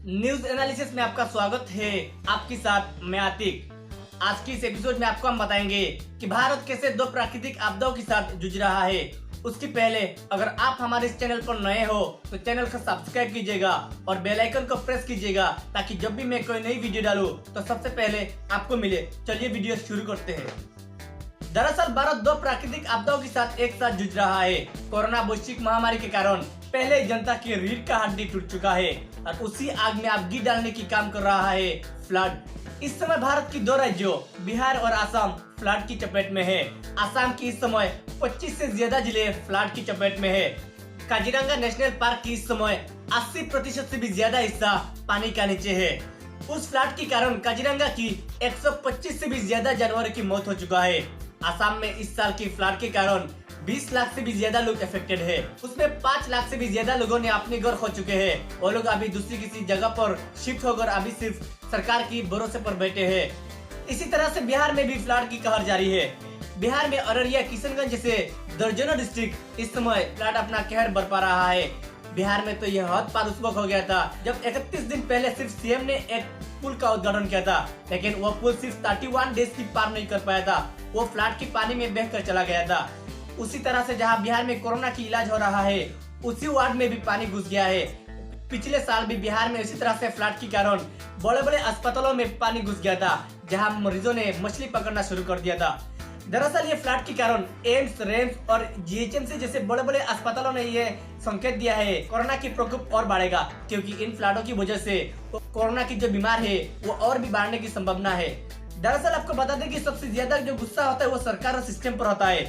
News analysis में आपका स्वागत है। आपके साथ मैं आतिक। आज की इस एपिसोड में आपको हम बताएंगे कि भारत कैसे दो प्राकृतिक आपदाओं के साथ जूझ रहा है। उसके पहले अगर आप हमारे इस चैनल पर नए हो तो चैनल को सब्सक्राइब कीजिएगा और बेल आइकन को प्रेस कीजिएगा ताकि जब भी मैं कोई नई वीडियो डालूं तो सबसे पहले आपको मिले। चलिए वीडियो शुरू करते हैं। दरअसल भारत दो प्राकृतिक आपदाओं के साथ एक साथ जूझ रहा है। कोरोना वैश्विक महामारी के कारण पहले ही जनता की रीढ़ का हड्डी टूट चुका है और उसी आग में आप घी डालने की काम कर रहा है फ्लड। इस समय भारत की दो राज्यों बिहार और असम फ्लड की चपेट में है। असम की इस समय 25 से ज्यादा जिले फ्लड की चपेट में है। काजीरंगा नेशनल पार्क की इस समय 80% से भी ज्यादा हिस्सा पानी का नीचे है। उस फ्लड के कारण काजीरंगा की 125 से भी ज्यादा जानवरों की मौत हो चुका है। असम में इस साल की फ्लड के कारण 20 लाख से भी ज्यादा लोग अफेक्टेड है। उसमें 5 लाख से भी ज्यादा लोगों ने अपने घर खो चुके हैं। वो लोग अभी दूसरी किसी जगह पर शिफ्ट होकर अभी सिर्फ सरकार की भरोसे पर बैठे हैं। इसी तरह से बिहार में भी फ्लड की कहर जारी है। बिहार में अररिया, किशनगंज जैसे दर्जनों डिस्ट्रिक्ट इस समय फ्लड अपना कहर बरपा रहा है। बिहार में तो यह हद पार उस वक्त हो गया था जब 31 दिन पहले सिर्फ सीएम ने एक पुल का उद्घाटन किया था, लेकिन वह पुल सिर्फ 31 डेज की पार नहीं कर पाया था। वो फ्लड के पानी में बहकर चला गया था। उसी तरह से जहां बिहार में कोरोना की इलाज हो रहा है उसी वार्ड में भी पानी घुस गया है। पिछले साल भी बिहार में इसी तरह से फ्लड के कारण बड़े बड़े अस्पतालों में पानी घुस गया था, जहां मरीजों ने मछली पकड़ना शुरू कर दिया था। दरअसल ये फ्लड के कारण एम्स, रेम्स और जीएचएमसी जैसे बड़े बड़े अस्पतालों ने ये संकेत दिया है कोरोना की प्रकोप और बढ़ेगा, क्योंकि इन फ्लडों की वजह से कोरोना की जो बीमार है वो और भी बढ़ने की संभावना है। दरअसल आपको बता दें कि सबसे ज्यादा जो गुस्सा होता है वो सरकार और सिस्टम पर होता है।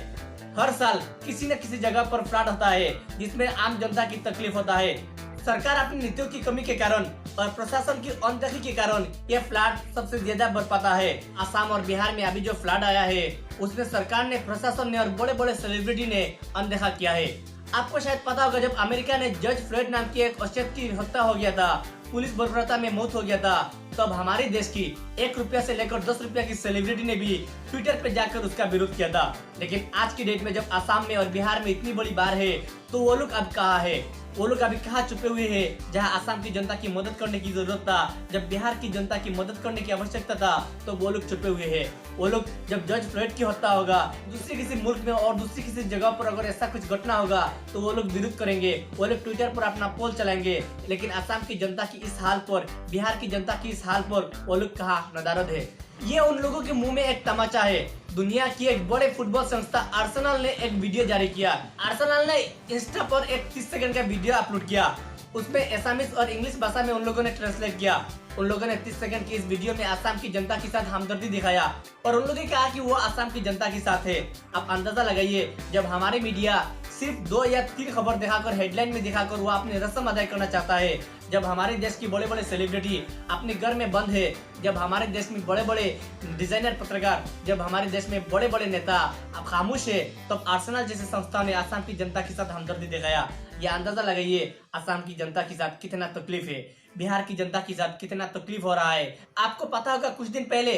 हर साल किसी न किसी जगह पर फ्लड होता है जिसमें आम जनता की तकलीफ होता है। सरकार अपनी नीतियों की कमी के कारण और प्रशासन की अनदेखी के कारण यह फ्लड सबसे ज्यादा बढ़ पाता है। असम और बिहार में अभी जो फ्लड आया है उसमें सरकार ने, प्रशासन ने और बड़े बड़े सेलिब्रिटी ने अनदेखा किया है। आपको शायद पता होगा जब अमेरिका ने जॉर्ज फ्लॉयड नाम की एक औरत की हत्या हो गया था, पुलिस बर्बरता में मौत हो गया था, तब हमारे देश की 1 रुपया से लेकर 10 रुपया की सेलिब्रिटी ने भी ट्विटर पे जाकर उसका विरोध किया था। लेकिन आज की डेट में जब असम में और बिहार में इतनी बड़ी बाढ़ है तो वो लोग अब कहाँ है? वो लोग अभी कहाँ छुपे हुए हैं? जहाँ असम की जनता की मदद करने की जरूरत था, जब बिहार की जनता की मदद करने की आवश्यकता था, तो वो लोग छुपे हुए हैं। वो लोग जब जॉर्ज फ्लॉयड की हत्या होगा दूसरी किसी मुल्क में और दूसरी किसी जगह पर अगर ऐसा कुछ घटना होगा तो वो लोग विरोध करेंगे, वो लोग ट्विटर पर अपना पोल चलाएंगे। लेकिन असम की जनता की इस हाल पर, बिहार की जनता की इस हाल पर वो लोग कहाँ नदारद है? ये उन लोगों के मुंह में एक तमाचा है। दुनिया की एक बड़े फुटबॉल संस्था आर्सेनल ने एक वीडियो जारी किया। आर्सेनल ने इंस्टा पर एक 30 सेकंड का वीडियो अपलोड किया। उसमें असमीज और इंग्लिश भाषा में उन लोगों ने ट्रांसलेट किया। उन लोगों ने 30 सेकंड की इस वीडियो में असम की जनता के साथ हमदर्दी दिखाया और उन लोगों ने कहा कि वो असम की जनता के साथ है। आप अंदाजा लगाइए, जब हमारे मीडिया सिर्फ 2 या 3 खबर दिखाकर, हेडलाइन में दिखाकर वो अपनी रस्म अदा करना चाहता है, जब हमारे देश की बड़े बड़े सेलिब्रिटी अपने घर में बंद है, जब हमारे देश में बड़े बड़े डिजाइनर पत्रकार, जब हमारे देश में बड़े बड़े नेता अब खामोश है, तब आर्सेनल जैसे संस्था ने असम की जनता के साथ हमदर्दी दिखाया। ये अंदाजा लगाइए असम की जनता के साथ कितना तकलीफ है, बिहार की जनता के साथ कितना तकलीफ हो रहा है। आपको पता होगा कुछ दिन पहले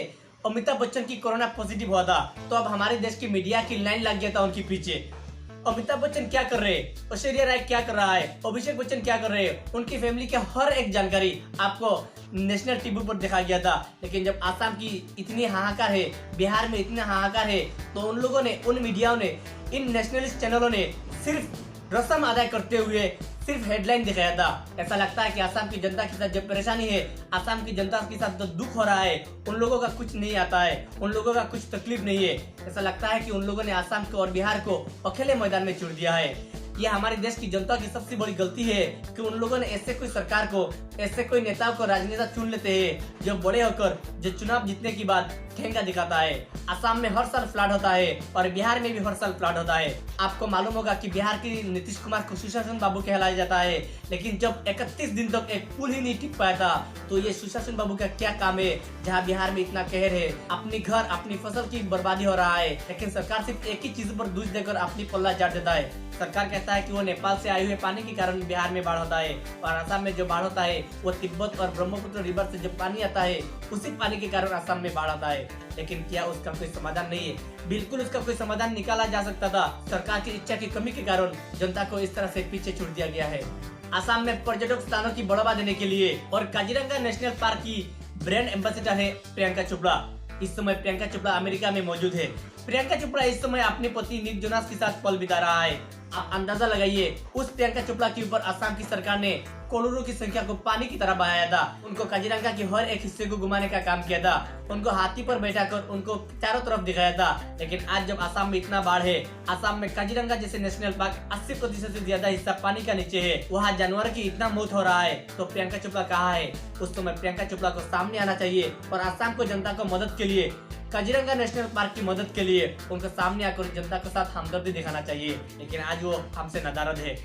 अमिताभ बच्चन की कोरोना पॉजिटिव हुआ था, तो अब हमारे देश की मीडिया की लाइन लग गया था उनके पीछे। अमिताभ बच्चन क्या कर रहे हैं, ऐश्वर्या राय क्या कर रहा है, अभिषेक बच्चन क्या कर रहे हैं, उनकी फैमिली की हर एक जानकारी आपको नेशनल टीवी पर दिखाया गया था। लेकिन जब असम की इतनी हाहाकार है, बिहार में इतना हाहाकार है, तो उन लोगों ने, उन मीडियाओं ने, इन नेशनलिस्ट चैनलों ने सिर्फ रस्म अदा करते हुए सिर्फ हेडलाइन दिखाया था। ऐसा लगता है कि असम की जनता के साथ जो परेशानी है, असम की जनता के साथ जो दुख हो रहा है, उन लोगों का कुछ नहीं आता है, उन लोगों का कुछ तकलीफ नहीं है। ऐसा लगता है कि उन लोगों ने असम को और बिहार को अकेले मैदान में छोड़ दिया है। ये हमारे देश की जनता की सबसे बड़ी गलती है कि उन लोगों ने ऐसे कोई सरकार को, ऐसे कोई नेताओं को राजनेता चुन लेते हैं जो बड़े होकर, जो चुनाव जीतने के बाद ठेंगा दिखाता है। असम में हर साल फ्लड होता है और बिहार में भी हर साल फ्लड होता है। आपको मालूम होगा कि बिहार की नीतीश कुमार को सुशासन बाबू कहलाया जाता है, लेकिन जब 31 दिन तक एक पुल ही नहीं टिक पाया था, तो ये सुशासन बाबू का क्या काम है? जहाँ बिहार में इतना कहर है, अपनी घर, अपनी फसल की बर्बादी हो रहा है, लेकिन सरकार सिर्फ एक ही चीज पर दूध देकर अपनी पल्ला झाड़ देता है। सरकार कहता है कि वो नेपाल से आए हुए पानी के कारण बिहार में बाढ़ होता है, और असम में जो बाढ़ होता है वो तिब्बत और ब्रह्मपुत्र रिवर से जो पानी आता है उसी पानी के कारण असम में बाढ़ आता है। लेकिन क्या उसका कोई समाधान नहीं है? बिल्कुल उसका कोई समाधान निकाला जा सकता था। सरकार की इच्छा की कमी के कारण जनता को इस तरह से पीछे छोड़ दिया गया है। असम में पर्यटक स्थानों की बढ़ावा देने के लिए और काजीरंगा नेशनल पार्क की ब्रांड एम्बेसडर है प्रियंका चोपड़ा। इस समय प्रियंका चोपड़ा अमेरिका में मौजूद है। प्रियंका चोपड़ा इस समय अपने पति निक जोनास के साथ पल बिता रहा है। आप अंदाजा लगाइए, उस प्रियंका चोपड़ा के ऊपर असम की सरकार ने करोड़ों की संख्या को पानी की तरह बहाया था। उनको काजीरंगा के हर एक हिस्से को घुमाने का काम किया था, उनको हाथी पर बैठाकर उनको चारों तरफ दिखाया था। लेकिन आज जब असम में इतना बाढ़ है, असम में काजीरंगा जैसे नेशनल पार्क 80% से ज्यादा हिस्सा पानी का नीचे है, वहाँ जानवर की इतना मौत हो रहा है, तो प्रियंका चोपड़ा कहाँ है? उस समय प्रियंका चोपड़ा को सामने आना चाहिए और असम को जनता को मदद के लिए, काजीरंगा नेशनल पार्क की मदद के लिए उनको सामने आकर जनता के साथ हमदर्दी दिखाना चाहिए। लेकिन आज वो हमसे नादारद है।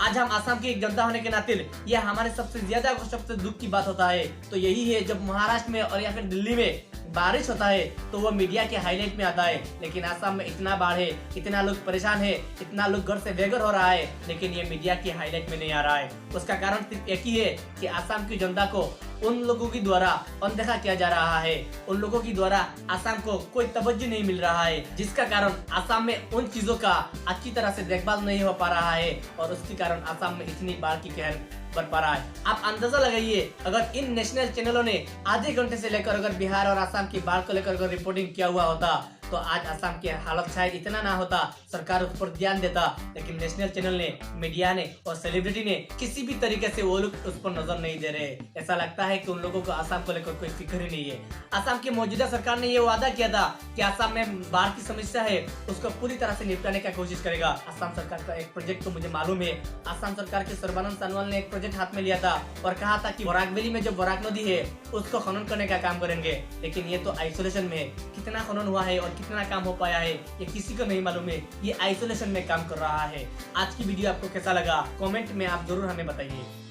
आज हम असम की एक जनता होने के नाते यह हमारे सबसे ज्यादा और सबसे दुख की बात होता है तो यही है, जब महाराष्ट्र में और या फिर दिल्ली में बारिश होता है तो वो मीडिया के हाईलाइट में आता है। लेकिन असम में इतना बाढ़ है, इतना लोग परेशान है, इतना लोग घर से बेघर हो रहा है, लेकिन ये मीडिया के हाईलाइट में नहीं आ रहा है। उसका कारण सिर्फ एक ही है कि असम की जनता को उन लोगों के द्वारा अनदेखा किया जा रहा है, उन लोगों की द्वारा असम को कोई तवज्जो नहीं मिल रहा है, जिसका कारण असम में उन चीजों का अच्छी तरह से देखभाल नहीं हो पा रहा है और उसके कारण असम में इतनी बाढ़ की कहर बढ़ पा रहा है। आप अंदाजा लगाइए, अगर इन नेशनल चैनलों ने आधे घंटे से लेकर अगर बिहार और असम की बाढ़ को लेकर अगर रिपोर्टिंग किया हुआ होता तो आज असम की हालत शायद इतना ना होता, सरकार उस पर ध्यान देता। लेकिन नेशनल चैनल ने, मीडिया ने और सेलिब्रिटी ने किसी भी तरीके से वो लोग उस पर नजर नहीं दे रहे। ऐसा लगता है कि उन लोगों को असम को लेकर कोई फिक्र ही नहीं है। असम की मौजूदा सरकार ने ये वादा किया था कि असम में बाढ़ की समस्या है उसको पूरी तरह से निपटाने का कोशिश करेगा। असम सरकार का एक प्रोजेक्ट तो मुझे मालूम है, असम सरकार के सर्बानंद सोनोवाल ने एक प्रोजेक्ट हाथ में लिया था और कहा था कि बराक वैली में जो बराक नदी है उसको खनन करने का काम करेंगे। लेकिन ये तो आइसोलेशन में है, कितना खनन हुआ है और कितना काम हो पाया है ये किसी को नहीं मालूम है। ये आइसोलेशन में काम कर रहा है। आज की वीडियो आपको कैसा लगा कमेंट में आप जरूर हमें बताइए।